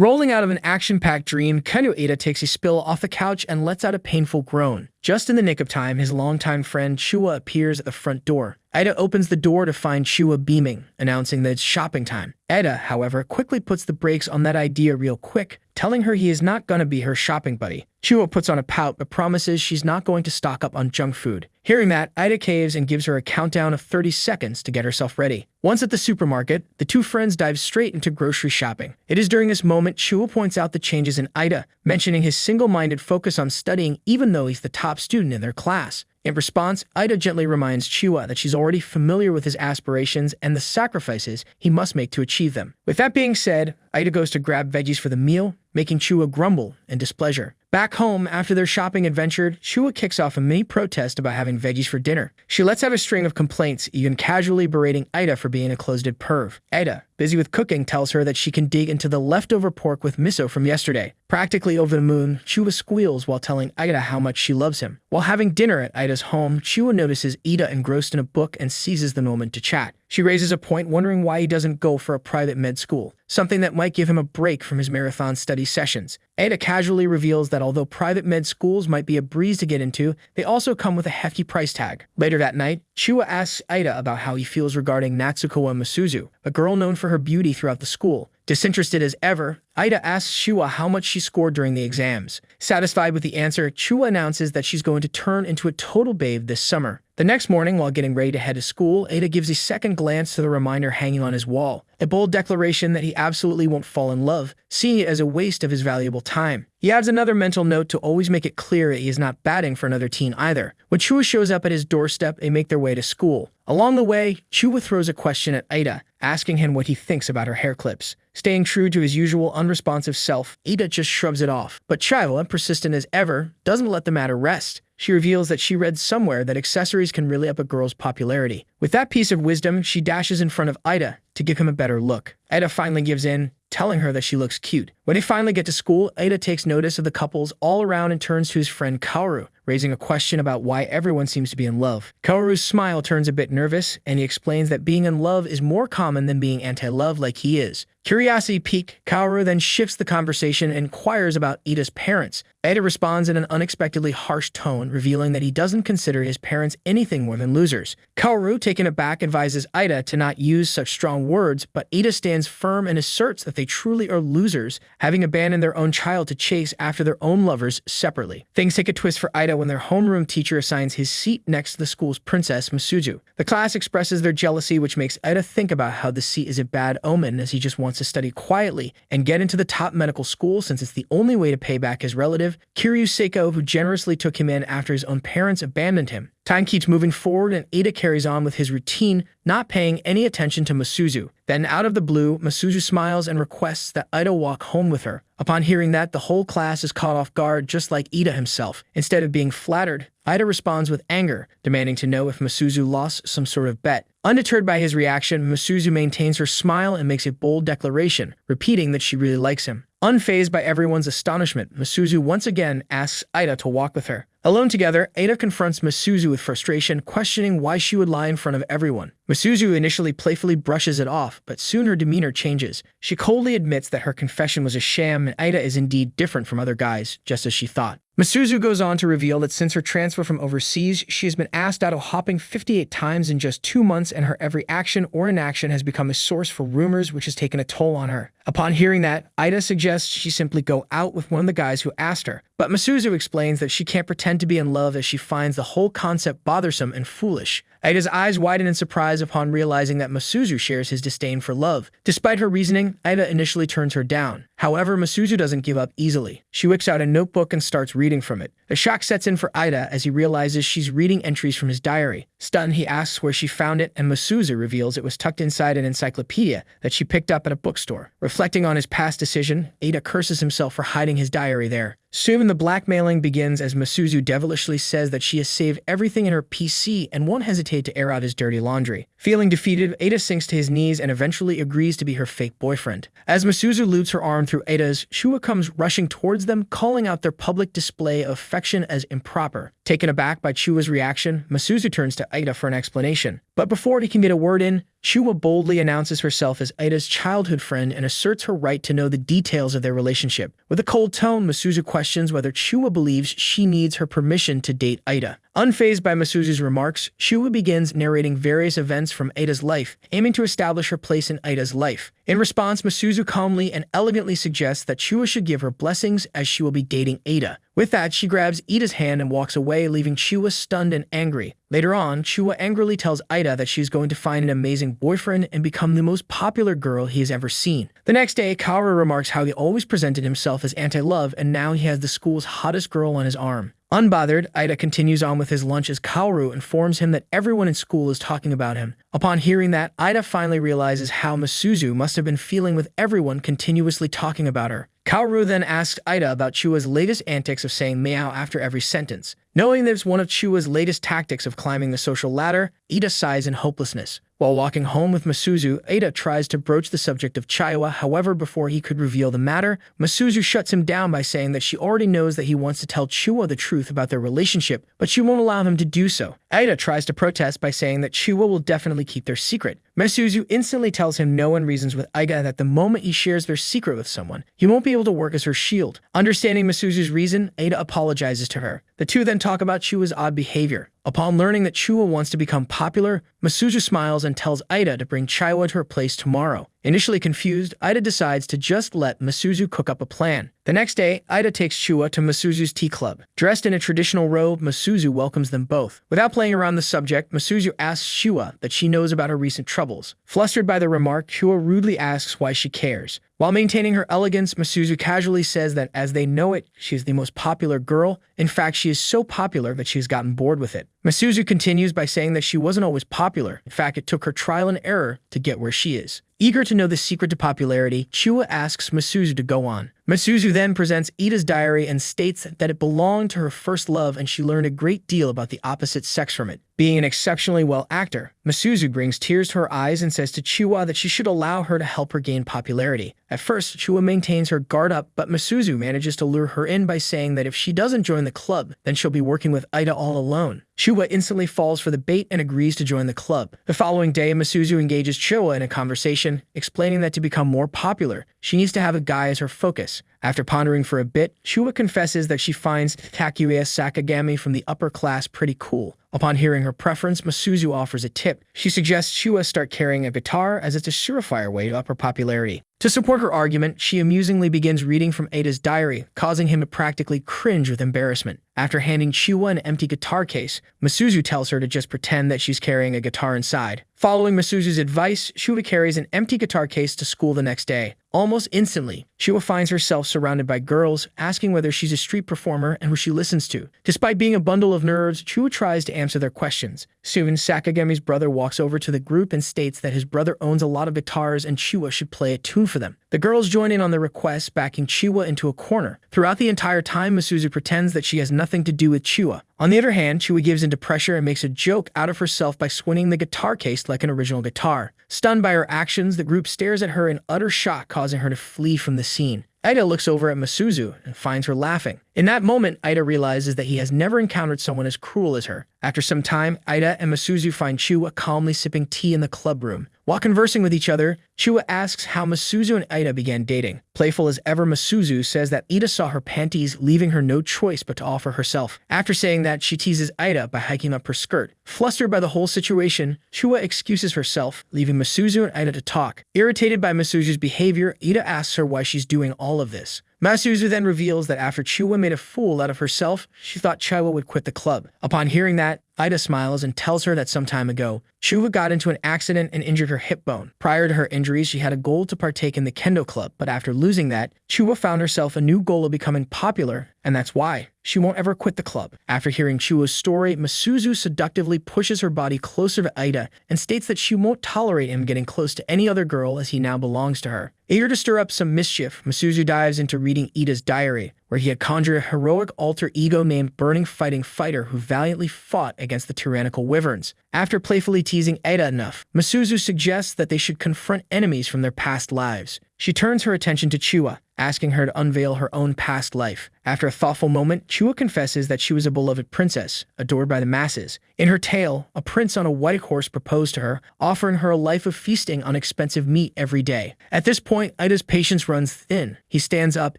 Rolling out of an action-packed dream, Kenyu Ada takes a spill off the couch and lets out a painful groan. Just in the nick of time, his longtime friend Chua appears at the front door. Ida opens the door to find Chua beaming, announcing that it's shopping time. Ida, however, quickly puts the brakes on that idea real quick, telling her he is not gonna be her shopping buddy. Chua puts on a pout but promises she's not going to stock up on junk food. Hearing that, Ida caves and gives her a countdown of 30 seconds to get herself ready. Once at the supermarket, the two friends dive straight into grocery shopping. It is during this moment Chua points out the changes in Ida, mentioning his single-minded focus on studying even though he's the top student in their class. In response, Ida gently reminds Chua that she's already familiar with his aspirations and the sacrifices he must make to achieve them. With that being said, Ida goes to grab veggies for the meal, making Chua grumble in displeasure. Back home, after their shopping adventure, Chua kicks off a mini protest about having veggies for dinner. She lets out a string of complaints, even casually berating Ida for being a closeted perv. Ida, busy with cooking, tells her that she can dig into the leftover pork with miso from yesterday. Practically over the moon, Chua squeals while telling Ida how much she loves him. While having dinner at Ida's home, Chua notices Ida engrossed in a book and seizes the moment to chat. She raises a point wondering why he doesn't go for a private med school, something that might give him a break from his marathon study sessions. Ada casually reveals that although private med schools might be a breeze to get into, they also come with a hefty price tag. Later that night, Chua asks Ida about how he feels regarding Natsuko Masuzu, a girl known for her beauty throughout the school. Disinterested as ever, Ida asks Chua how much she scored during the exams. Satisfied with the answer, Chua announces that she's going to turn into a total babe this summer. The next morning, while getting ready to head to school, Ada gives a second glance to the reminder hanging on his wall, a bold declaration that he absolutely won't fall in love, seeing it as a waste of his valuable time. He adds another mental note to always make it clear that he is not batting for another teen either. When Chua shows up at his doorstep, they make their way to school. Along the way, Chua throws a question at Ida, asking him what he thinks about her hair clips. Staying true to his usual unresponsive self, Ida just shrugs it off. But Chua, persistent as ever, doesn't let the matter rest. She reveals that she read somewhere that accessories can really up a girl's popularity. With that piece of wisdom, she dashes in front of Ida to give him a better look. Ida finally gives in, telling her that she looks cute. When they finally get to school, Ida takes notice of the couples all around and turns to his friend Kaoru, raising a question about why everyone seems to be in love. Kaoru's smile turns a bit nervous, and he explains that being in love is more common than being anti-love like he is. Curiosity piqued, Kaoru then shifts the conversation and inquires about Ida's parents. Ida responds in an unexpectedly harsh tone, revealing that he doesn't consider his parents anything more than losers. Kaoru, taken aback, advises Ida to not use such strong words, but Ida stands firm and asserts that they truly are losers, having abandoned their own child to chase after their own lovers separately. Things take a twist for Ida when their homeroom teacher assigns his seat next to the school's princess, Masuzu. The class expresses their jealousy, which makes Ida think about how the seat is a bad omen, as he just wants to study quietly and get into the top medical school since it's the only way to pay back his relative, Kiryu Seiko, who generously took him in after his own parents abandoned him. Time keeps moving forward and Ida carries on with his routine, not paying any attention to Masuzu. Then, out of the blue, Masuzu smiles and requests that Ida walk home with her. Upon hearing that, the whole class is caught off guard, just like Ida himself. Instead of being flattered, Ida responds with anger, demanding to know if Masuzu lost some sort of bet. Undeterred by his reaction, Masuzu maintains her smile and makes a bold declaration, repeating that she really likes him. Unfazed by everyone's astonishment, Masuzu once again asks Ida to walk with her. Alone together, Ida confronts Masuzu with frustration, questioning why she would lie in front of everyone. Masuzu initially playfully brushes it off, but soon her demeanor changes. She coldly admits that her confession was a sham and Ida is indeed different from other guys, just as she thought. Masuzu goes on to reveal that since her transfer from overseas, she has been asked out of hopping 58 times in just 2 months, and her every action or inaction has become a source for rumors, which has taken a toll on her. Upon hearing that, Ida suggests she simply go out with one of the guys who asked her, but Masuzu explains that she can't pretend to be in love as she finds the whole concept bothersome and foolish. Ida's eyes widen in surprise upon realizing that Masuzu shares his disdain for love. Despite her reasoning, Ida initially turns her down. However, Masuzu doesn't give up easily. She whips out a notebook and starts reading from it. A shock sets in for Ida as he realizes she's reading entries from his diary. Stunned, he asks where she found it, and Masuzu reveals it was tucked inside an encyclopedia that she picked up at a bookstore. Reflecting on his past decision, Ida curses himself for hiding his diary there. Soon the blackmailing begins as Masuzu devilishly says that she has saved everything in her PC and won't hesitate to air out his dirty laundry. Feeling defeated, Ada sinks to his knees and eventually agrees to be her fake boyfriend. As Masuzu loops her arm through Ada's, Chua comes rushing towards them, calling out their public display of affection as improper. Taken aback by Chua's reaction, Masuzu turns to Ida for an explanation. But before he can get a word in, Chua boldly announces herself as Ida's childhood friend and asserts her right to know the details of their relationship. With a cold tone, Masuzu questions whether Chua believes she needs her permission to date Ida. Unfazed by Masuzu's remarks, Chua begins narrating various events from Ida's life, aiming to establish her place in Ida's life. In response, Masuzu calmly and elegantly suggests that Chua should give her blessings as she will be dating Ida. With that, she grabs Ida's hand and walks away, leaving Chua stunned and angry. Later on, Chua angrily tells Ida that she's going to find an amazing boyfriend and become the most popular girl he has ever seen. The next day, Kaoru remarks how he always presented himself as anti-love and now he has the school's hottest girl on his arm. Unbothered, Ida continues on with his lunch as Kaoru informs him that everyone in school is talking about him. Upon hearing that, Ida finally realizes how Masuzu must have been feeling with everyone continuously talking about her. Kaoru then asks Ida about Chua's latest antics of saying meow after every sentence. Knowing that it's one of Chua's latest tactics of climbing the social ladder, Ida sighs in hopelessness. While walking home with Masuzu, Ida tries to broach the subject of Chaiwa. However, before he could reveal the matter, Masuzu shuts him down by saying that she already knows that he wants to tell Chua the truth about their relationship, but she won't allow him to do so. Ida tries to protest by saying that Chua will definitely keep their secret. Masuzu instantly tells him no and reasons with Ida that the moment he shares their secret with someone, he won't be able to work as her shield. Understanding Masuzu's reason, Ida apologizes to her. The two then talk about Chua's odd behavior. Upon learning that Chua wants to become popular, Masuzu smiles and tells Ida to bring Chaiwa to her place tomorrow. Initially confused, Ida decides to just let Masuzu cook up a plan. The next day, Ida takes Chua to Masuzu's tea club. Dressed in a traditional robe, Masuzu welcomes them both. Without playing around the subject, Masuzu asks Chua that she knows about her recent troubles. Flustered by the remark, Chua rudely asks why she cares. While maintaining her elegance, Masuzu casually says that as they know it, she is the most popular girl. In fact, she is so popular that she has gotten bored with it. Masuzu continues by saying that she wasn't always popular. In fact, it took her trial and error to get where she is. Eager to know the secret to popularity, Chua asks Masuzu to go on. Masuzu then presents Ida's diary and states that it belonged to her first love and she learned a great deal about the opposite sex from it. Being an exceptionally well actor, Masuzu brings tears to her eyes and says to Chua that she should allow her to help her gain popularity. At first, Chua maintains her guard up, but Masuzu manages to lure her in by saying that if she doesn't join the club, then she'll be working with Ida all alone. Chua instantly falls for the bait and agrees to join the club. The following day, Masuzu engages Chua in a conversation, explaining that to become more popular, she needs to have a guy as her focus. After pondering for a bit, Chua confesses that she finds Takuya Sakagami from the upper class pretty cool. Upon hearing her preference, Masuzu offers a tip. She suggests Chua start carrying a guitar as it's a surefire way to up her popularity. To support her argument, she amusingly begins reading from Ada's diary, causing him to practically cringe with embarrassment. After handing Chua an empty guitar case, Masuzu tells her to just pretend that she's carrying a guitar inside. Following Masuzu's advice, Chua carries an empty guitar case to school the next day. Almost instantly, Chua finds herself surrounded by girls, asking whether she's a street performer and who she listens to. Despite being a bundle of nerves, Chua tries to answer their questions. Soon, Sakagami's brother walks over to the group and states that his brother owns a lot of guitars and Chua should play a tune for them. The girls join in on the request, backing Chua into a corner. Throughout the entire time, Masuzu pretends that she has nothing to do with Chua. On the other hand, Chua gives into pressure and makes a joke out of herself by swinging the guitar case like an original guitar. Stunned by her actions, the group stares at her in utter shock, causing her to flee from the scene. Ida looks over at Masuzu and finds her laughing. In that moment, Ida realizes that he has never encountered someone as cruel as her. After some time, Ida and Masuzu find Chua calmly sipping tea in the club room. While conversing with each other, Chua asks how Masuzu and Ida began dating. Playful as ever, Masuzu says that Ida saw her panties, leaving her no choice but to offer herself. After saying that, she teases Ida by hiking up her skirt. Flustered by the whole situation, Chua excuses herself, leaving Masuzu and Ida to talk. Irritated by Masuzu's behavior, Ida asks her why she's doing all of this. Masuzu then reveals that after Chua made a fool out of herself, she thought Chaiwa would quit the club. Upon hearing that, Ida smiles and tells her that some time ago, Chua got into an accident and injured her hip bone. Prior to her injuries, she had a goal to partake in the kendo club, but after losing that, Chua found herself a new goal of becoming popular, and that's why she won't ever quit the club. After hearing Chua's story, Masuzu seductively pushes her body closer to Ida and states that she won't tolerate him getting close to any other girl as he now belongs to her. Eager to stir up some mischief, Masuzu dives into reading Ida's diary. where he had conjured a heroic alter ego named Burning Fighting Fighter who valiantly fought against the tyrannical wyverns. After playfully teasing Ada enough, Masuzu suggests that they should confront enemies from their past lives. She turns her attention to Chua, asking her to unveil her own past life. After a thoughtful moment, Chua confesses that she was a beloved princess, adored by the masses. In her tale, a prince on a white horse proposed to her, offering her a life of feasting on expensive meat every day. At this point, Ida's patience runs thin. He stands up,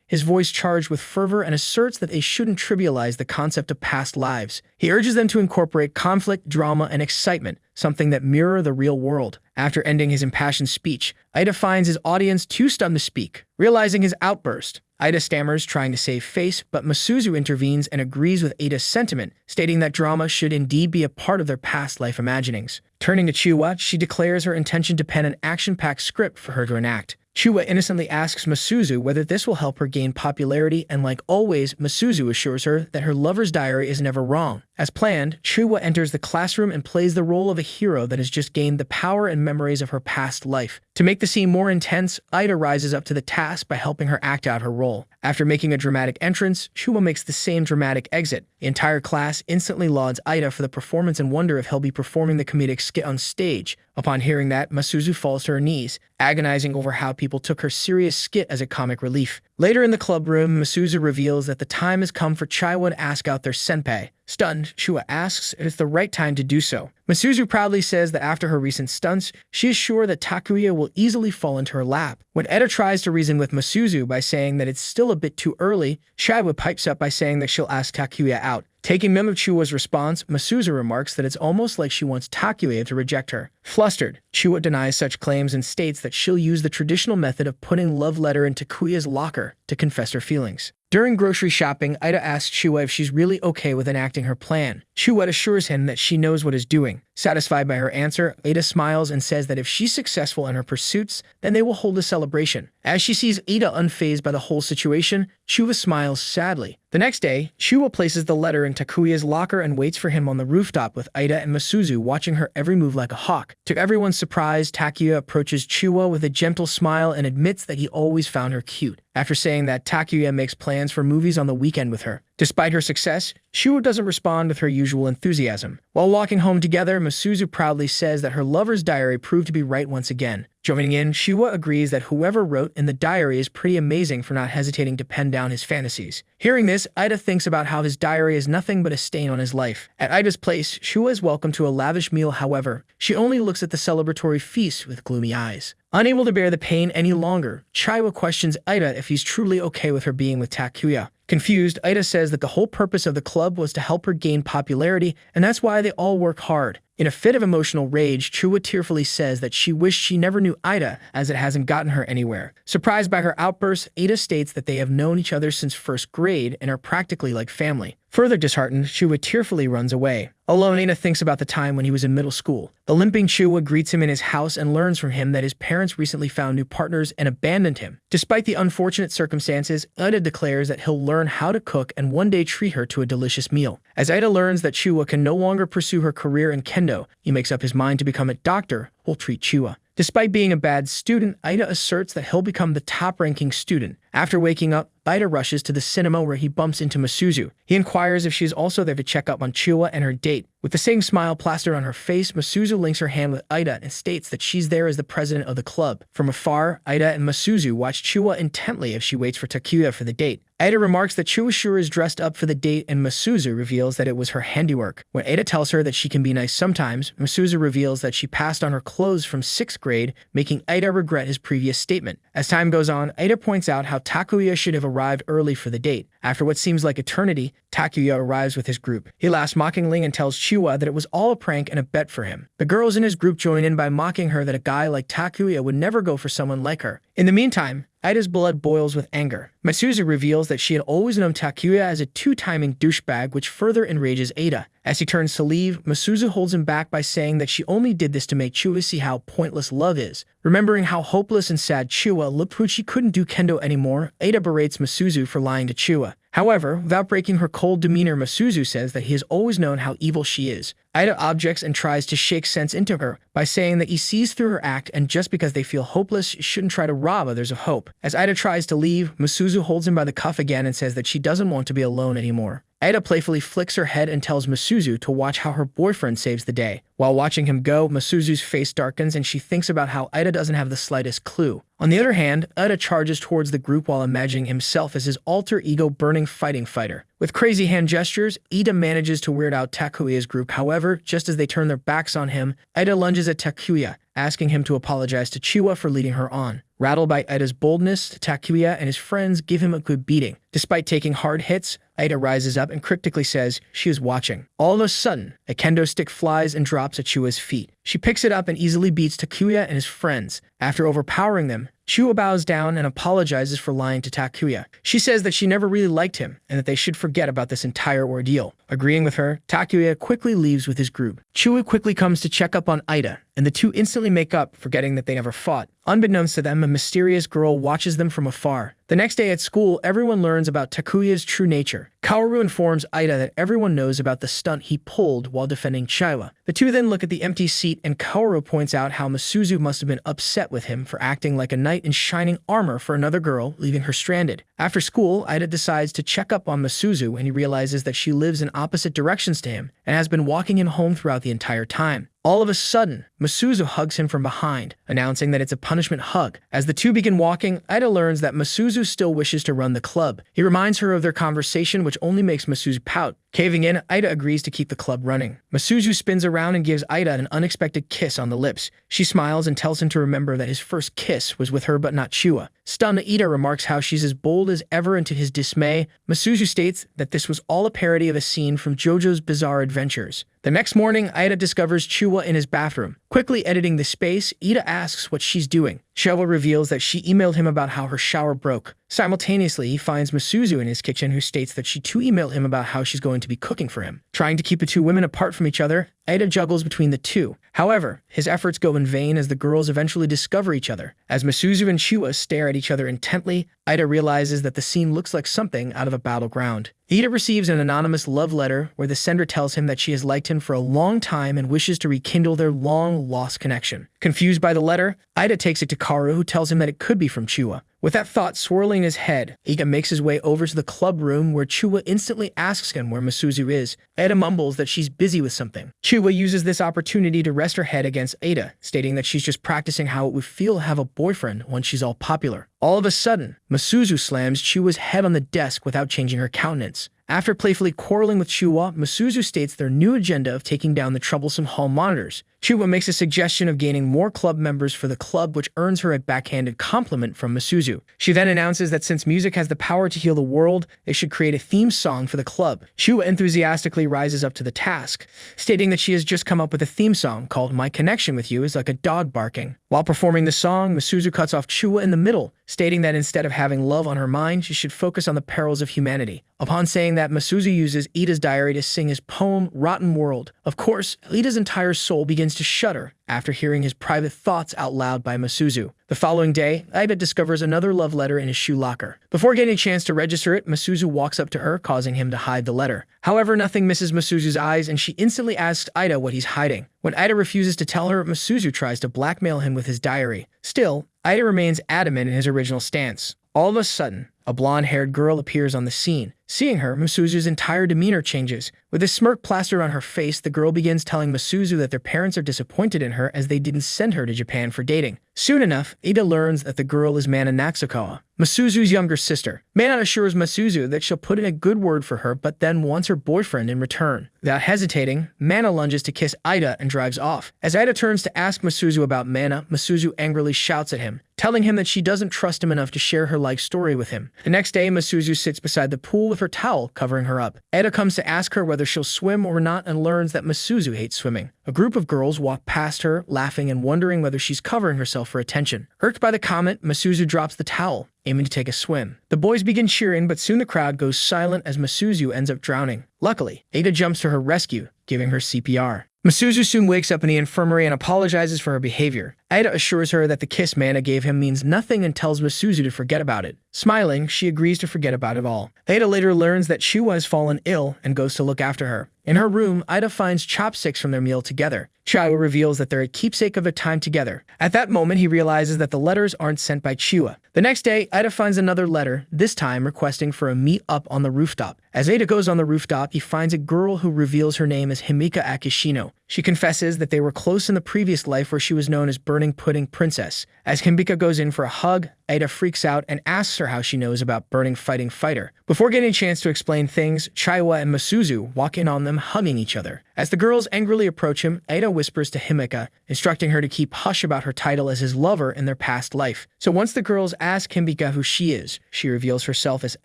his voice charged with fervor, and asserts that they shouldn't trivialize the concept of past lives. He urges them to incorporate conflict, drama, and excitement, something that mirror the real world. After ending his impassioned speech, Ida finds his audience too stunned to speak. Realizing his outburst, Ida stammers, trying to save face, but Masuzu intervenes and agrees with Ada's sentiment, stating that drama should indeed be a part of their past life imaginings. Turning to Chua, she declares her intention to pen an action-packed script for her to enact. Chua innocently asks Masuzu whether this will help her gain popularity, and like always, Masuzu assures her that her lover's diary is never wrong. As planned, Chua enters the classroom and plays the role of a hero that has just gained the power and memories of her past life. To make the scene more intense, Ida rises up to the task by helping her act out her role. After making a dramatic entrance, Chua makes the same dramatic exit. The entire class instantly lauds Ida for the performance and wonder if he'll be performing the comedic skit on stage. Upon hearing that, Masuzu falls to her knees, agonizing over how people took her serious skit as a comic relief. Later in the club room, Masuzu reveals that the time has come for Chaiwa to ask out their senpai. Stunned, Chua asks if it's the right time to do so. Masuzu proudly says that after her recent stunts, she is sure that Takuya will easily fall into her lap. When Eda tries to reason with Masuzu by saying that it's still a bit too early, Chaiwa pipes up by saying that she'll ask Takuya out. Taking note of Chua's response, Masuzu remarks that it's almost like she wants Takuya to reject her. Flustered, Chua denies such claims and states that she'll use the traditional method of putting love letter in Takuya's locker to confess her feelings. During grocery shopping, Ida asks Chua if she's really okay with enacting her plan. Chua assures him that she knows what is doing. Satisfied by her answer, Ada smiles and says that if she's successful in her pursuits, then they will hold a celebration. As she sees Ada unfazed by the whole situation, Chua smiles sadly. The next day, Chua places the letter in Takuya's locker and waits for him on the rooftop with Ida and Masuzu watching her every move like a hawk. To everyone's surprise, Takuya approaches Chua with a gentle smile and admits that he always found her cute. After saying that, Takuya makes plans for movies on the weekend with her. Despite her success, Chua doesn't respond with her usual enthusiasm. While walking home together, Masuzu proudly says that her lover's diary proved to be right once again. Joining in, Chua agrees that whoever wrote in the diary is pretty amazing for not hesitating to pen down his fantasies. Hearing this, Ida thinks about how his diary is nothing but a stain on his life. At Ida's place, Chua is welcomed to a lavish meal. However, she only looks at the celebratory feast with gloomy eyes. Unable to bear the pain any longer, Chaiwa questions Ida if he's truly okay with her being with Takuya. Confused, Ida says that the whole purpose of the club was to help her gain popularity, and that's why they all work hard. In a fit of emotional rage, Chua tearfully says that she wished she never knew Ida, as it hasn't gotten her anywhere. Surprised by her outburst, Ada states that they have known each other since first grade and are practically like family. Further disheartened, Chua tearfully runs away. Alone, Ada thinks about the time when he was in middle school. The limping Chua greets him in his house and learns from him that his parents recently found new partners and abandoned him. Despite the unfortunate circumstances, Ida declares that he'll learn how to cook and one day treat her to a delicious meal. As Ida learns that Chua can no longer pursue her career in kendo, he makes up his mind to become a doctor who'll treat Chua. Despite being a bad student, Ida asserts that he'll become the top-ranking student. After waking up, Ida rushes to the cinema where he bumps into Masuzu. He inquires if she's also there to check up on Chua and her date. With the same smile plastered on her face, Masuzu links her hand with Ida and states that she's there as the president of the club. From afar, Ida and Masuzu watch Chua intently as she waits for Takuya for the date. Ida remarks that Chua sure is dressed up for the date, and Masuzu reveals that it was her handiwork. When Ada tells her that she can be nice sometimes, Masuzu reveals that she passed on her clothes from 6th grade, making Ida regret his previous statement. As time goes on, Ida points out how Takuya should have arrived early for the date. After what seems like eternity, Takuya arrives with his group. He laughs mockingly and tells Chua that it was all a prank and a bet for him. The girls in his group join in by mocking her that a guy like Takuya would never go for someone like her. In the meantime, Ida's blood boils with anger. Masuzu reveals that she had always known Takuya as a two-timing douchebag, which further enrages Ada. As he turns to leave, Masuzu holds him back by saying that she only did this to make Chua see how pointless love is. Remembering how hopeless and sad Chua looked when she couldn't do kendo anymore, Ada berates Masuzu for lying to Chua. However, without breaking her cold demeanor, Masuzu says that he has always known how evil she is. Ida objects and tries to shake sense into her by saying that he sees through her act, and just because they feel hopeless, she shouldn't try to rob others of hope. As Ida tries to leave, Masuzu holds him by the cuff again and says that she doesn't want to be alone anymore. Ida playfully flicks her head and tells Masuzu to watch how her boyfriend saves the day. While watching him go, Masuzu's face darkens and she thinks about how Ida doesn't have the slightest clue. On the other hand, Ida charges towards the group while imagining himself as his alter ego burning fighting fighter. With crazy hand gestures, Ida manages to weird out Takuya's group. However, just as they turn their backs on him, Ida lunges at Takuya, asking him to apologize to Chiwa for leading her on. Rattled by Ida's boldness, Takuya and his friends give him a good beating. Despite taking hard hits, Ida rises up and cryptically says she is watching. All of a sudden, a kendo stick flies and drops at Chiwa's feet. She picks it up and easily beats Takuya and his friends. After overpowering them, Chiwa bows down and apologizes for lying to Takuya. She says that she never really liked him and that they should forget about this entire ordeal. Agreeing with her, Takuya quickly leaves with his group. Chiwa quickly comes to check up on Ida, and the two instantly make up, forgetting that they never fought. Unbeknownst to them, a mysterious girl watches them from afar. The next day at school, everyone learns about Takuya's true nature. Kaoru informs Ida that everyone knows about the stunt he pulled while defending Chiwa. The two then look at the empty seat, and Kaoru points out how Masuzu must have been upset with him for acting like a knight in shining armor for another girl, leaving her stranded. After school, Ida decides to check up on Masuzu, and he realizes that she lives in opposite directions to him and has been walking him home throughout the entire time. All of a sudden, Masuzu hugs him from behind, announcing that it's a punishment hug. As the two begin walking, Ida learns that Masuzu still wishes to run the club. He reminds her of their conversation, which only makes Masuzu pout. Caving in, Ida agrees to keep the club running. Masuzu spins around and gives Ida an unexpected kiss on the lips. She smiles and tells him to remember that his first kiss was with her but not Chiwa. Stunned, Ida remarks how she's as bold as ever, and to his dismay, Masuzu states that this was all a parody of a scene from JoJo's Bizarre Adventures. The next morning, Ida discovers Chiwa in his bathroom. Quickly editing the space, Ida asks what she's doing. Chiwa reveals that she emailed him about how her shower broke. Simultaneously, he finds Masuzu in his kitchen, who states that she too emailed him about how she's going to be cooking for him. Trying to keep the two women apart from each other, Ida juggles between the two. However, his efforts go in vain as the girls eventually discover each other. As Masuzu and Chiwa stare at each other intently, Ida realizes that the scene looks like something out of a battleground. Ida receives an anonymous love letter where the sender tells him that she has liked him for a long time and wishes to rekindle their long-lost connection. Confused by the letter, Ida takes it to Kaoru, who tells him that it could be from Chiwa. With that thought swirling in his head, Ida makes his way over to the club room where Chiwa instantly asks him where Masuzu is. Ida mumbles that she's busy with something. Chiwa uses this opportunity to rest her head against Ida, stating that she's just practicing how it would feel to have a boyfriend once she's all popular. All of a sudden, Masuzu slams Chiwa's head on the desk without changing her countenance. After playfully quarreling with Chiwa, Masuzu states their new agenda of taking down the troublesome hall monitors. Chiwa makes a suggestion of gaining more club members for the club, which earns her a backhanded compliment from Masuzu. She then announces that since music has the power to heal the world, they should create a theme song for the club. Chiwa enthusiastically rises up to the task, stating that she has just come up with a theme song called My Connection with You is Like a Dog Barking. While performing the song, Masuzu cuts off Chiwa in the middle, stating that instead of having love on her mind, she should focus on the perils of humanity. Upon saying that, Masuzu uses Ida's diary to sing his poem, Rotten World. Of course, Ida's entire soul begins to shudder after hearing his private thoughts out loud by Masuzu. The following day, Ida discovers another love letter in his shoe locker. Before getting a chance to register it, Masuzu walks up to her, causing him to hide the letter. However, nothing misses Masuzu's eyes, and she instantly asks Ida what he's hiding. When Ida refuses to tell her, Masuzu tries to blackmail him with his diary. Still, Ida remains adamant in his original stance. All of a sudden, a blonde-haired girl appears on the scene. Seeing her, Masuzu's entire demeanor changes. With a smirk plastered on her face, the girl begins telling Masuzu that their parents are disappointed in her as they didn't send her to Japan for dating. Soon enough, Ida learns that the girl is Mana Natsukawa, Masuzu's younger sister. Mana assures Masuzu that she'll put in a good word for her, but then wants her boyfriend in return. Without hesitating, Mana lunges to kiss Ida and drives off. As Ida turns to ask Masuzu about Mana, Masuzu angrily shouts at him, telling him that she doesn't trust him enough to share her life story with him. The next day, Masuzu sits beside the pool with her towel covering her up. Ida comes to ask her whether she'll swim or not and learns that Masuzu hates swimming. A group of girls walk past her, laughing and wondering whether she's covering herself for attention. Irked by the comment, Masuzu drops the towel, aiming to take a swim. The boys begin cheering, but soon the crowd goes silent as Masuzu ends up drowning. Luckily, Ida jumps to her rescue, giving her CPR. Masuzu soon wakes up in the infirmary and apologizes for her behavior. Ida assures her that the kiss Mana gave him means nothing and tells Masuzu to forget about it. Smiling, she agrees to forget about it all. Ida later learns that Chua has fallen ill and goes to look after her. In her room, Ida finds chopsticks from their meal together. Chua reveals that they're a keepsake of their time together. At that moment, he realizes that the letters aren't sent by Chua. The next day, Ida finds another letter, this time requesting for a meet up on the rooftop. As Ida goes on the rooftop, he finds a girl who reveals her name as Himika Akishino. She confesses that they were close in the previous life where she was known as Burning Pudding Princess. As Himika goes in for a hug, Ida freaks out and asks her how she knows about Burning Fighting Fighter. Before getting a chance to explain things, Chaiwa and Masuzu walk in on them hugging each other. As the girls angrily approach him, Ida whispers to Himika, instructing her to keep hush about her title as his lover in their past life. So once the girls ask Himika who she is, she reveals herself as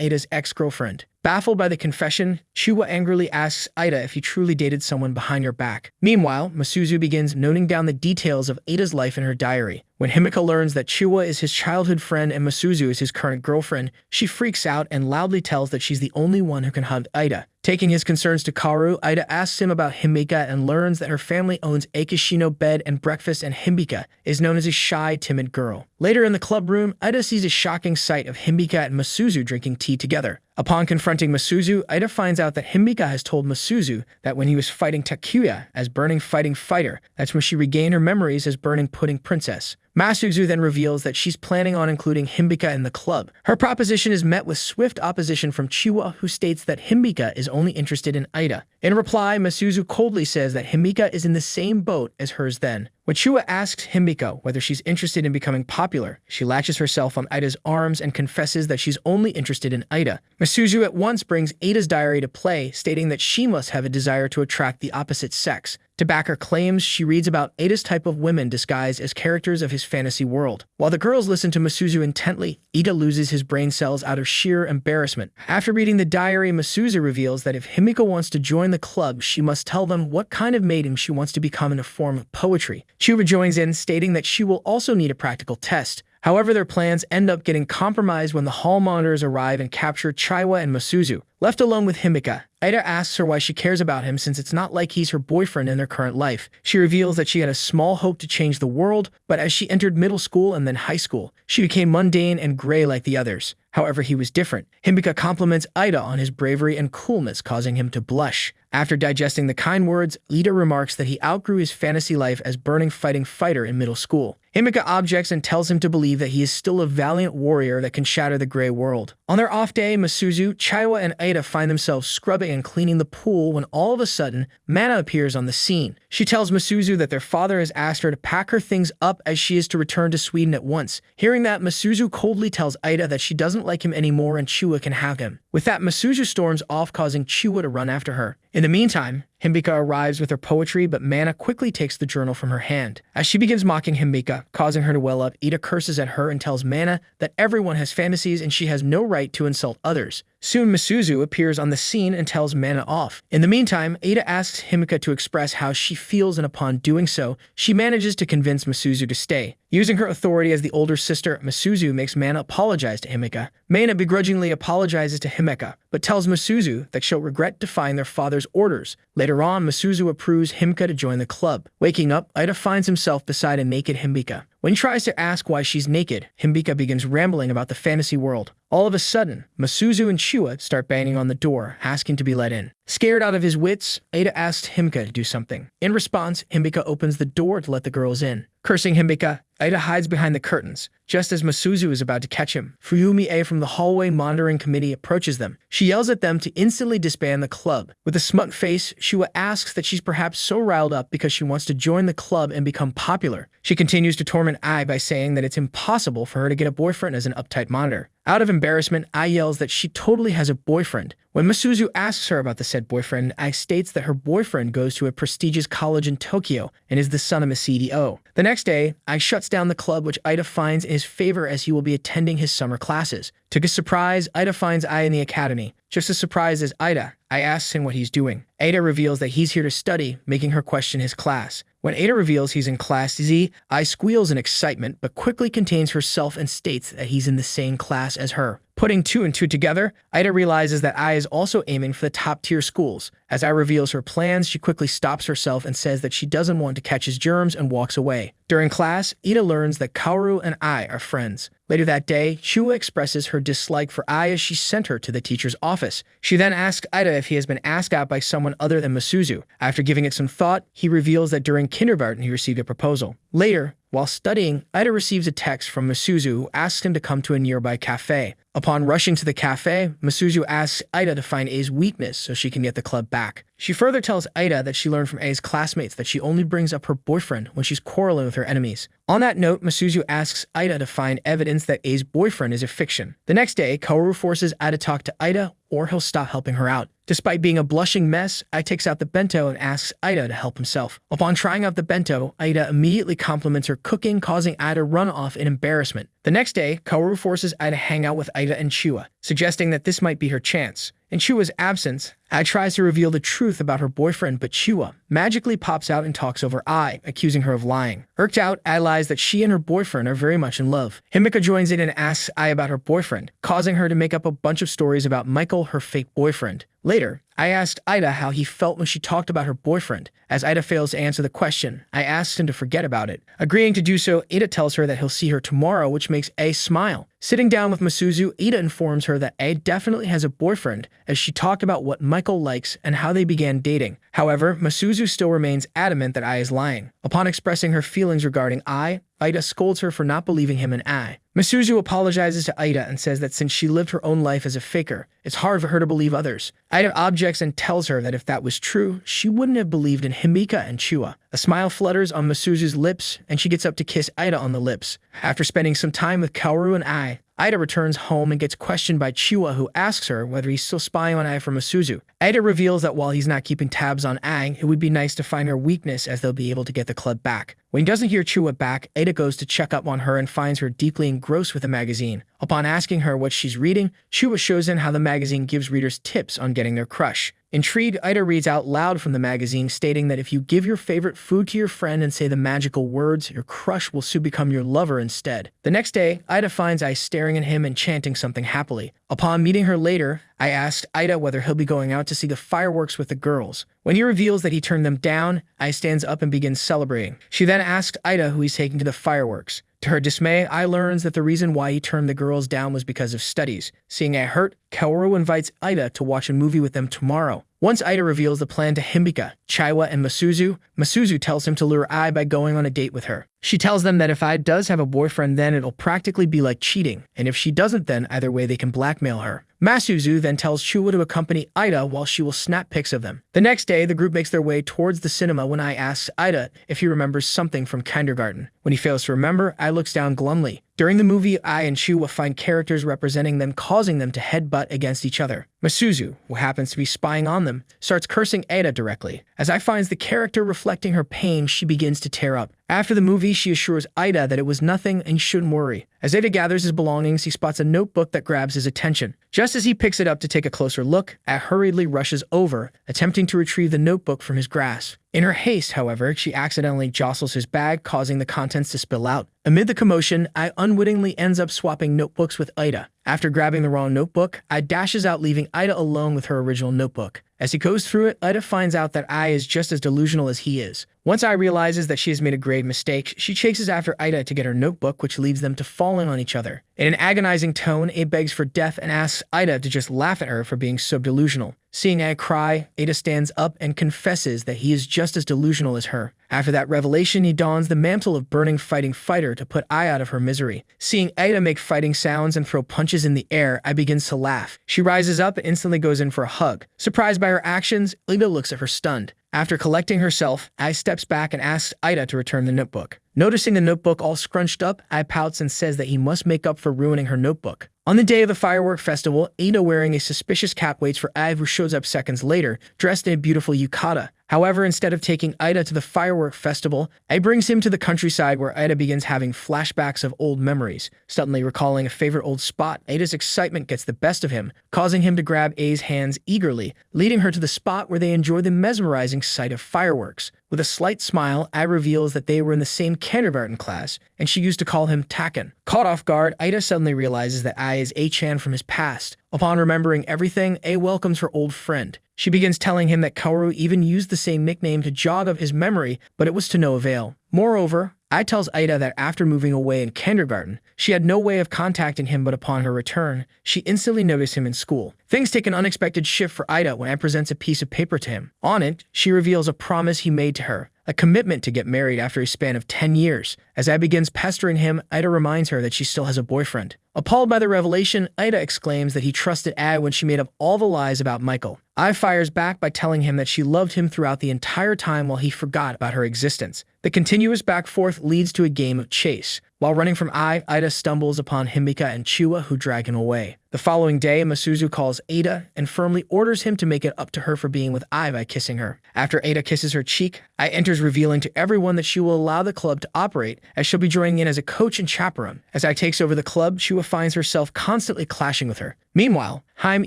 Ida's ex-girlfriend. Baffled by the confession, Chua angrily asks Ida if he truly dated someone behind her back. Meanwhile, Masuzu begins noting down the details of Ida's life in her diary. When Himika learns that Chua is his childhood friend and Masuzu is his current girlfriend, she freaks out and loudly tells that she's the only one who can hug Ida. Taking his concerns to Kaoru, Ida asks him about Himika and learns that her family owns Akishino Bed and Breakfast and Himika is known as a shy, timid girl. Later in the club room, Ida sees a shocking sight of Himika and Masuzu drinking tea together. Upon confronting Masuzu, Ida finds out that Himika has told Masuzu that when he was fighting Takuya as Burning Fighting Fighter, that's when she regained her memories as Burning Pudding Princess. Masuzu then reveals that she's planning on including Himika in the club. Her proposition is met with swift opposition from Chua, who states that Himika is only interested in Ida. In reply, Masuzu coldly says that Himika is in the same boat as hers then. When Chua asks Himika whether she's interested in becoming popular, she latches herself on Ida's arms and confesses that she's only interested in Ida. Masuzu at once brings Ida's diary to play, stating that she must have a desire to attract the opposite sex. To back her claims, she reads about Ida's type of women disguised as characters of his fantasy world. While the girls listen to Masuzu intently, Ida loses his brain cells out of sheer embarrassment. After reading the diary, Masuzu reveals that if Himika wants to join the club, she must tell them what kind of maiden she wants to become in a form of poetry. Chuba joins in, stating that she will also need a practical test. However, their plans end up getting compromised when the hall monitors arrive and capture Chaiwa and Masuzu. Left alone with Himika, Ida asks her why she cares about him since it's not like he's her boyfriend in their current life. She reveals that she had a small hope to change the world, but as she entered middle school and then high school, she became mundane and gray like the others. However, he was different. Himika compliments Ida on his bravery and coolness, causing him to blush. After digesting the kind words, Ida remarks that he outgrew his fantasy life as Burning Fighting Fighter in middle school. Himika objects and tells him to believe that he is still a valiant warrior that can shatter the gray world. On their off day, Masuzu, Chaiwa, and Ida find themselves scrubbing and cleaning the pool when all of a sudden, Mana appears on the scene. She tells Masuzu that their father has asked her to pack her things up as she is to return to Sweden at once. Hearing that, Masuzu coldly tells Ida that she doesn't like him anymore and Chua can have him. With that, Masuzu storms off, causing Chua to run after her. In the meantime, Himika arrives with her poetry, but Mana quickly takes the journal from her hand. As she begins mocking Himika, causing her to well up, Ida curses at her and tells Mana that everyone has fantasies and she has no right to insult others. Soon, Masuzu appears on the scene and tells Mana off. In the meantime, Ida asks Himika to express how she feels, and upon doing so, she manages to convince Masuzu to stay. Using her authority as the older sister, Masuzu makes Mana apologize to Himika. Mana begrudgingly apologizes to Himika, but tells Masuzu that she'll regret defying their father's orders. Later on, Masuzu approves Himika to join the club. Waking up, Ida finds himself beside a naked Himika. When he tries to ask why she's naked, Himika begins rambling about the fantasy world. All of a sudden, Masuzu and Chua start banging on the door, asking to be let in. Scared out of his wits, Ida asks Himika to do something. In response, Himika opens the door to let the girls in. Cursing Himika, Ida hides behind the curtains. Just as Masuzu is about to catch him, Fuyumi from the hallway monitoring committee approaches them. She yells at them to instantly disband the club. With a smug face, Chua asks that she's perhaps so riled up because she wants to join the club and become popular. She continues to torment Ai by saying that it's impossible for her to get a boyfriend as an uptight monitor. Out of embarrassment, Ai yells that she totally has a boyfriend. When Masuzu asks her about the said boyfriend, Ai states that her boyfriend goes to a prestigious college in Tokyo and is the son of a CDO. The next day, Ai shuts down the club, which Ida finds in his favor as he will be attending his summer classes. To his surprise, Ida finds Ai in the academy. Just as surprised as Ida, Ai asks him what he's doing. Ida reveals that he's here to study, making her question his class. When Ada reveals he's in Class Z, Ai squeals in excitement but quickly contains herself and states that he's in the same class as her. Putting two and two together, Ida realizes that Ai is also aiming for the top-tier schools. As Ai reveals her plans, she quickly stops herself and says that she doesn't want to catch his germs and walks away. During class, Ida learns that Kaoru and Ai are friends. Later that day, Shua expresses her dislike for Ai as she sent her to the teacher's office. She then asks Ida if he has been asked out by someone other than Masuzu. After giving it some thought, he reveals that during kindergarten he received a proposal. Later, while studying, Ida receives a text from Masuzu who asks him to come to a nearby cafe. Upon rushing to the cafe, Masuzu asks Ida to find A's weakness so she can get the club back. She further tells Ida that she learned from A's classmates that she only brings up her boyfriend when she's quarreling with her enemies. On that note, Masuzu asks Ida to find evidence that A's boyfriend is a fiction. The next day, Kaoru forces Ida to talk to Ida or he'll stop helping her out. Despite being a blushing mess, Ai takes out the bento and asks Ida to help himself. Upon trying out the bento, Ida immediately compliments her cooking, causing Ida to run off in embarrassment. The next day, Kaoru forces Ida to hang out with Ida and Chua, suggesting that this might be her chance. In Chua's absence, Ai tries to reveal the truth about her boyfriend, but Chua magically pops out and talks over Ai, accusing her of lying. Irked out, Ai lies that she and her boyfriend are very much in love. Himika joins in and asks Ai about her boyfriend, causing her to make up a bunch of stories about Michael, her fake boyfriend. Later, I asked Ida how he felt when she talked about her boyfriend. As Ida fails to answer the question, I asked him to forget about it. Agreeing to do so, Ida tells her that he'll see her tomorrow, which makes A smile. Sitting down with Masuzu, Ida informs her that A definitely has a boyfriend, as she talked about what Michael likes and how they began dating. However, Masuzu still remains adamant that Ai is lying. Upon expressing her feelings regarding Ai, Ida scolds her for not believing him in Ai. Masuzu apologizes to Ida and says that since she lived her own life as a faker, it's hard for her to believe others. Ida objects and tells her that if that was true, she wouldn't have believed in Himika and Chua. A smile flutters on Masuzu's lips, and she gets up to kiss Ida on the lips. After spending some time with Kaoru and Ai, Ida returns home and gets questioned by Chua, who asks her whether he's still spying on Ai for Masuzu. Ida reveals that while he's not keeping tabs on Ai, it would be nice to find her weakness as they'll be able to get the club back. When he doesn't hear Chua back, Ida goes to check up on her and finds her deeply engrossed with a magazine. Upon asking her what she's reading, Chua shows in how the magazine gives readers tips on getting their crush. Intrigued, Ida reads out loud from the magazine, stating that if you give your favorite food to your friend and say the magical words, your crush will soon become your lover instead. The next day, Ida finds Ai staring at him and chanting something happily. Upon meeting her later, I asked Ida whether he'll be going out to see the fireworks with the girls. When he reveals that he turned them down, Ai stands up and begins celebrating. She then asks Ida who he's taking to the fireworks. To her dismay, Ai learns that the reason why he turned the girls down was because of studies. Seeing Ai hurt, Kaoru invites Ida to watch a movie with them tomorrow. Once Ida reveals the plan to Himika, Chaiwa, and Masuzu, Masuzu tells him to lure Ai by going on a date with her. She tells them that if Ai does have a boyfriend, then it'll practically be like cheating, and if she doesn't, then either way they can blackmail her. Masuzu then tells Chua to accompany Ida while she will snap pics of them. The next day, the group makes their way towards the cinema when Ai asks Ida if he remembers something from kindergarten. When he fails to remember, Ai looks down glumly. During the movie, Ai and Chua find characters representing them, causing them to headbutt against each other. Masuzu, who happens to be spying on them, starts cursing Ida directly. As Ai finds the character reflecting her pain, she begins to tear up. After the movie, she assures Ida that it was nothing and shouldn't worry. As Ida gathers his belongings, he spots a notebook that grabs his attention. Just as he picks it up to take a closer look, Ai hurriedly rushes over, attempting to retrieve the notebook from his grasp. In her haste, however, she accidentally jostles his bag, causing the contents to spill out. Amid the commotion, Ai unwittingly ends up swapping notebooks with Ida. After grabbing the wrong notebook, Ai dashes out, leaving Ida alone with her original notebook. As he goes through it, Ida finds out that Ai is just as delusional as he is. Once Ai realizes that she has made a grave mistake, she chases after Ida to get her notebook, which leads them to falling on each other. In an agonizing tone, Ai begs for death and asks Ida to just laugh at her for being so delusional. Seeing Ai cry, Ida stands up and confesses that he is just as delusional as her. After that revelation, he dons the mantle of burning fighting fighter to put Ai out of her misery. Seeing Ida make fighting sounds and throw punches in the air, Ai begins to laugh. She rises up and instantly goes in for a hug. Surprised by her actions, Ida looks at her stunned. After collecting herself, Ai steps back and asks Ida to return the notebook. Noticing the notebook all scrunched up, Ai pouts and says that he must make up for ruining her notebook. On the day of the firework festival, Ida, wearing a suspicious cap, waits for Ai, who shows up seconds later, dressed in a beautiful yukata. However, instead of taking Ida to the firework festival, Ai brings him to the countryside where Ida begins having flashbacks of old memories. Suddenly recalling a favorite old spot, Ida's excitement gets the best of him, causing him to grab Ai's hands eagerly, leading her to the spot where they enjoy the mesmerizing sight of fireworks. With a slight smile, Ai reveals that they were in the same kindergarten class, and she used to call him Taken. Caught off guard, Ida suddenly realizes that Ai is A-chan from his past. Upon remembering everything, Ai welcomes her old friend. She begins telling him that Kaoru even used the same nickname to jog up his memory, but it was to no avail. Moreover, Ai tells Ida that after moving away in kindergarten, she had no way of contacting him, but upon her return, she instantly noticed him in school. Things take an unexpected shift for Ida when Ai presents a piece of paper to him. On it, she reveals a promise he made to her, a commitment to get married after a span of 10 years. As Ai begins pestering him, Ida reminds her that she still has a boyfriend. Appalled by the revelation, Ida exclaims that he trusted Ai when she made up all the lies about Michael. Ai fires back by telling him that she loved him throughout the entire time while he forgot about her existence. The continuous back-forth leads to a game of chase. While running from Ai, Ida stumbles upon Himika and Chua, who drag him away. The following day, Masuzu calls Ada and firmly orders him to make it up to her for being with Ai by kissing her. After Ada kisses her cheek, Ai enters, revealing to everyone that she will allow the club to operate, as she'll be joining in as a coach and chaperone. As Ai takes over the club, Chua finds herself constantly clashing with her. Meanwhile, Haim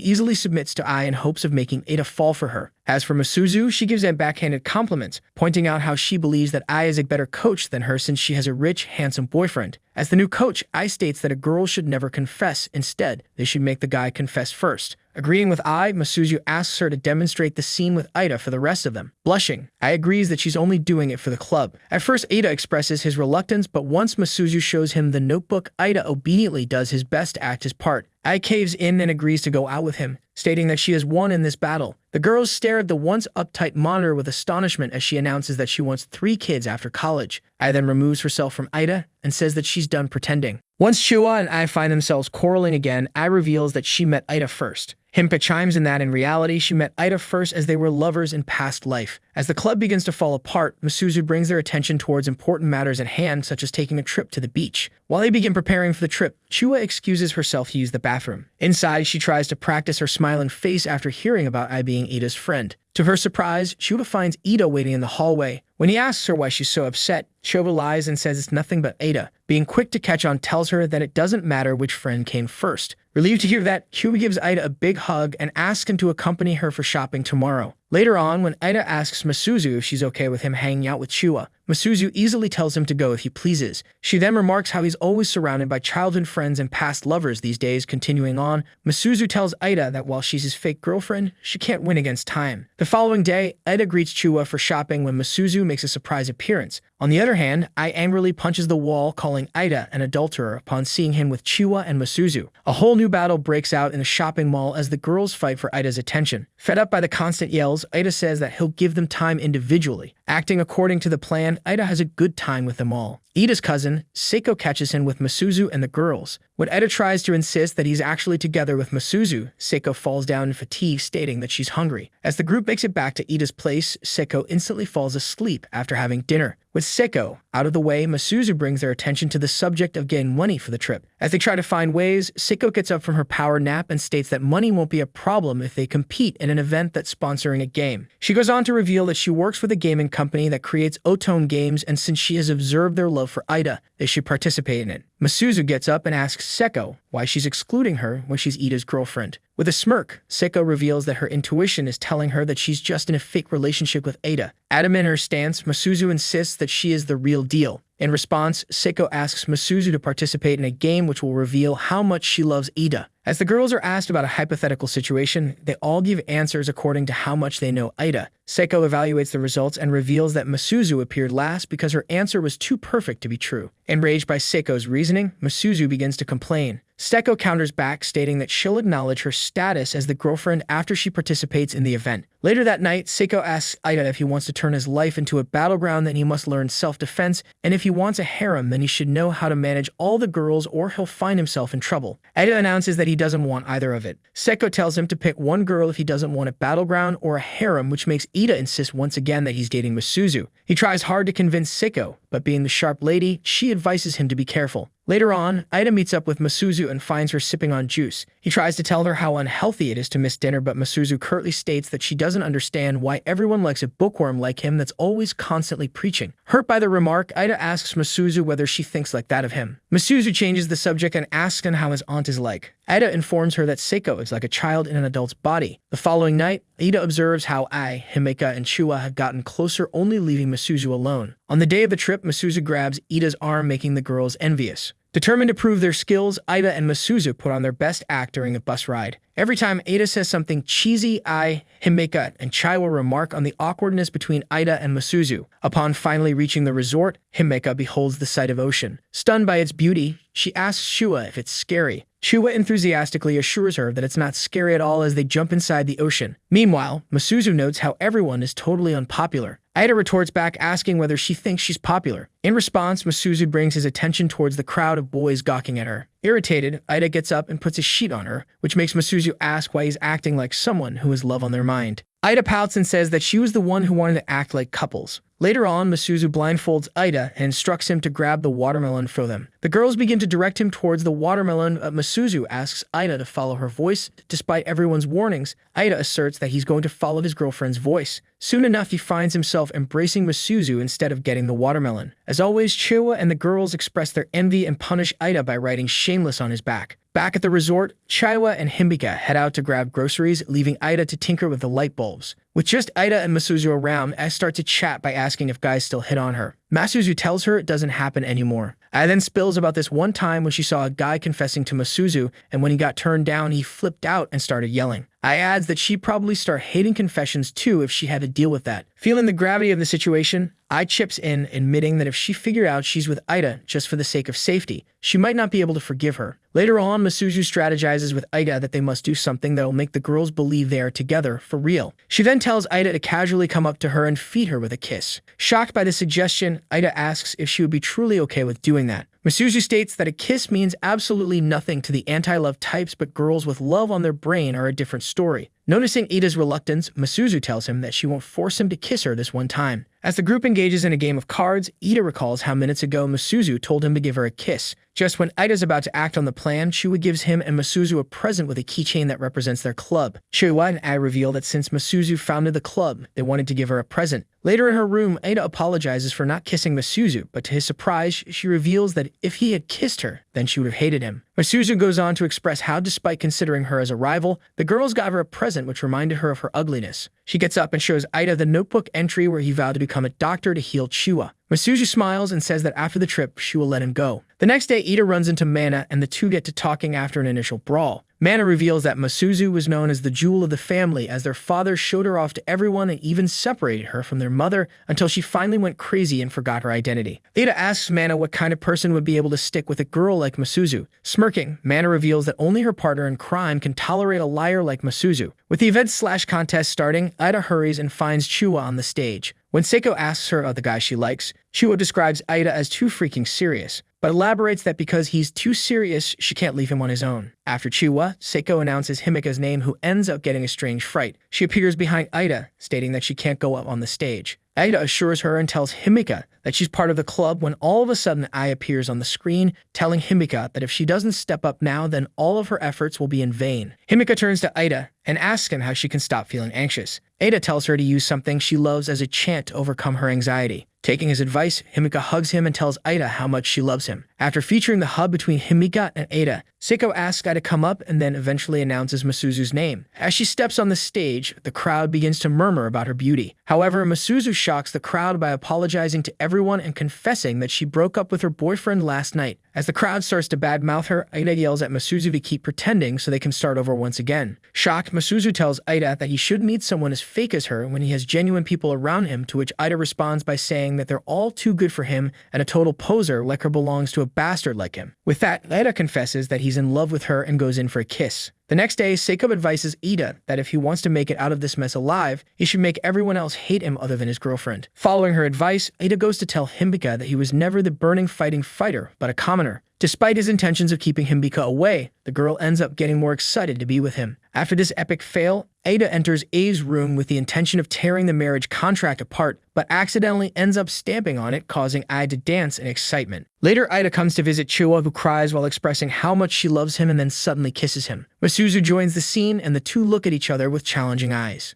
easily submits to Ai in hopes of making Ada fall for her. As for Masuzu, she gives Ai backhanded compliments, pointing out how she believes that Ai is a better coach than her since she has a rich, handsome boyfriend. As the new coach, Ai states that a girl should never confess. Instead, they should make the guy confess first. Agreeing with Ai, Masuzu asks her to demonstrate the scene with Ida for the rest of them. Blushing, Ai agrees that she's only doing it for the club. At first, Ada expresses his reluctance, but once Masuzu shows him the notebook, Ida obediently does his best to act his part. Ai caves in and agrees to go out with him, stating that she has won in this battle. The girls stare at the once uptight monitor with astonishment as she announces that she wants 3 kids after college. Ai then removes herself from Ida and says that she's done pretending. Once Chua and Ai find themselves quarreling again, Ai reveals that she met Ida first. Himpa chimes in that in reality, she met Ida first as they were lovers in past life. As the club begins to fall apart, Masuzu brings their attention towards important matters at hand, such as taking a trip to the beach. While they begin preparing for the trip, Chua excuses herself to use the bathroom. Inside, she tries to practice her smiling face after hearing about Ai being Ida's friend. To her surprise, Chua finds Ida waiting in the hallway. When he asks her why she's so upset, Chua lies and says it's nothing but Ida. Being quick to catch on, tells her that it doesn't matter which friend came first. Relieved to hear that, Chua gives Ida a big hug and asks him to accompany her for shopping tomorrow. Later on, when Ida asks Masuzu if she's okay with him hanging out with Chua, Masuzu easily tells him to go if he pleases. She then remarks how he's always surrounded by childhood friends and past lovers these days. Continuing on, Masuzu tells Ida that while she's his fake girlfriend, she can't win against time. The following day, Ida greets Chua for shopping when Masuzu makes a surprise appearance. On the other hand, Ai angrily punches the wall, calling Ida an adulterer upon seeing him with Chua and Masuzu. A whole new battle breaks out in a shopping mall as the girls fight for Ida's attention. Fed up by the constant yells, Ida says that he'll give them time individually. Acting according to the plan, Ida has a good time with them all. Ida's cousin, Seiko, catches him with Masuzu and the girls. When Ida tries to insist that he's actually together with Masuzu, Seiko falls down in fatigue, stating that she's hungry. As the group makes it back to Ida's place, Seiko instantly falls asleep after having dinner. With Seiko out of the way, Masuzu brings their attention to the subject of getting money for the trip. As they try to find ways, Seiko gets up from her power nap and states that money won't be a problem if they compete in an event that's sponsoring a game. She goes on to reveal that she works for the gaming company that creates Otone games, and since she has observed their love for Ida, they should participate in it. Masuzu gets up and asks Seiko why she's excluding her when she's Ida's girlfriend. With a smirk, Seiko reveals that her intuition is telling her that she's just in a fake relationship with Ida. Adamant in her stance, Masuzu insists that she is the real deal. In response, Seiko asks Masuzu to participate in a game which will reveal how much she loves Ida. As the girls are asked about a hypothetical situation, they all give answers according to how much they know Ida. Seiko evaluates the results and reveals that Masuzu appeared last because her answer was too perfect to be true. Enraged by Seiko's reasoning, Masuzu begins to complain. Seiko counters back, stating that she'll acknowledge her status as the girlfriend after she participates in the event. Later that night, Seiko asks Ida if he wants to turn his life into a battleground, then he must learn self-defense, and if he wants a harem, then he should know how to manage all the girls or he'll find himself in trouble. Ida announces that he doesn't want either of it. Seiko tells him to pick one girl if he doesn't want a battleground or a harem, which makes Ida insist once again that he's dating Masuzu. He tries hard to convince Seiko, but being the sharp lady, she advises him to be careful. Later on, Ida meets up with Masuzu and finds her sipping on juice. He tries to tell her how unhealthy it is to miss dinner, but Masuzu curtly states that she doesn't understand why everyone likes a bookworm like him that's always constantly preaching. Hurt by the remark, Ida asks Masuzu whether she thinks like that of him. Masuzu changes the subject and asks him how his aunt is like. Ida informs her that Seiko is like a child in an adult's body. The following night, Ida observes how Himeka, and Chua have gotten closer, only leaving Masuzu alone. On the day of the trip, Masuzu grabs Ida's arm, making the girls envious. Determined to prove their skills, Ida and Masuzu put on their best act during the bus ride. Every time Ida says something cheesy, Himeka and Chai will remark on the awkwardness between Ida and Masuzu. Upon finally reaching the resort, Himeka beholds the sight of ocean. Stunned by its beauty, she asks Chua if it's scary. Chua enthusiastically assures her that it's not scary at all as they jump inside the ocean. Meanwhile, Masuzu notes how everyone is totally unpopular. Ida retorts back asking whether she thinks she's popular. In response, Masuzu brings his attention towards the crowd of boys gawking at her. Irritated, Ida gets up and puts a sheet on her, which makes Masuzu ask why he's acting like someone who has love on their mind. Ida pouts and says that she was the one who wanted to act like couples. Later on, Masuzu blindfolds Ida and instructs him to grab the watermelon for them. The girls begin to direct him towards the watermelon, but Masuzu asks Ida to follow her voice. Despite everyone's warnings, Ida asserts that he's going to follow his girlfriend's voice. Soon enough, he finds himself embracing Masuzu instead of getting the watermelon. As always, Chua and the girls express their envy and punish Ida by writing shameless on his back. Back at the resort, Chaiwa and Himeka head out to grab groceries, leaving Ida to tinker with the light bulbs. With just Ida and Masuzu around, I start to chat by asking if guys still hit on her. Masuzu tells her it doesn't happen anymore. I then spills about this one time when she saw a guy confessing to Masuzu, and when he got turned down, he flipped out and started yelling. I adds that she'd probably start hating confessions too if she had to deal with that. Feeling the gravity of the situation, I chips in, admitting that if she figured out she's with Ida just for the sake of safety, she might not be able to forgive her. Later on, Masuzu strategizes with Ida that they must do something that will make the girls believe they are together for real. She then tells Ida to casually come up to her and feed her with a kiss. Shocked by the suggestion, Ida asks if she would be truly okay with doing that. Masuzu states that a kiss means absolutely nothing to the anti-love types, but girls with love on their brain are a different story. Noticing Ida's reluctance, Masuzu tells him that she won't force him to kiss her this one time. As the group engages in a game of cards, Ida recalls how minutes ago Masuzu told him to give her a kiss. Just when Ida's about to act on the plan, Chua gives him and Masuzu a present with a keychain that represents their club. Chua and I reveal that since Masuzu founded the club, they wanted to give her a present. Later in her room, Ida apologizes for not kissing Masuzu, but to his surprise, she reveals that if he had kissed her, then she would have hated him. Masuzu goes on to express how, despite considering her as a rival, the girls got her a present which reminded her of her ugliness. She gets up and shows Ida the notebook entry where he vowed to become a doctor to heal Chua. Masuzu smiles and says that after the trip, she will let him go. The next day, Ida runs into Mana, and the two get to talking after an initial brawl. Mana reveals that Masuzu was known as the jewel of the family, as their father showed her off to everyone and even separated her from their mother until she finally went crazy and forgot her identity. Ida asks Mana what kind of person would be able to stick with a girl like Masuzu. Smirking, Mana reveals that only her partner in crime can tolerate a liar like Masuzu. With the event/contest starting, Ida hurries and finds Chua on the stage. When Seiko asks her about the guy she likes, Chua describes Ida as too freaking serious, but elaborates that because he's too serious, she can't leave him on his own. After Chua, Seiko announces Himeka's name, who ends up getting a strange fright. She appears behind Ida, stating that she can't go up on the stage. Ida assures her and tells Himeka that she's part of the club when all of a sudden Ai appears on the screen, telling Himeka that if she doesn't step up now, then all of her efforts will be in vain. Himeka turns to Ida and asks him how she can stop feeling anxious. Ida tells her to use something she loves as a chant to overcome her anxiety. Taking his advice, Himeka hugs him and tells Ida how much she loves him. After featuring the hug between Himeka and Ida, Seiko asks Ida to come up and then eventually announces Masuzu's name. As she steps on the stage, the crowd begins to murmur about her beauty. However, Masuzu shocks the crowd by apologizing to everyone and confessing that she broke up with her boyfriend last night. As the crowd starts to badmouth her, Ida yells at Masuzu to keep pretending so they can start over once again. Shocked, Masuzu tells Ida that he should meet someone as fake as her when he has genuine people around him, to which Ida responds by saying that they're all too good for him and a total poser like her belongs to a bastard like him. With that, Ida confesses that he's in love with her and goes in for a kiss. The next day, Seiko advises Ida that if he wants to make it out of this mess alive, he should make everyone else hate him other than his girlfriend. Following her advice, Ida goes to tell Himeka that he was never the burning fighting fighter, but a commoner. Despite his intentions of keeping Hibika away, the girl ends up getting more excited to be with him. After this epic fail, Ada enters A's room with the intention of tearing the marriage contract apart, but accidentally ends up stamping on it, causing Ai to dance in excitement. Later, Ida comes to visit Chua, who cries while expressing how much she loves him and then suddenly kisses him. Masuzu joins the scene, and the two look at each other with challenging eyes.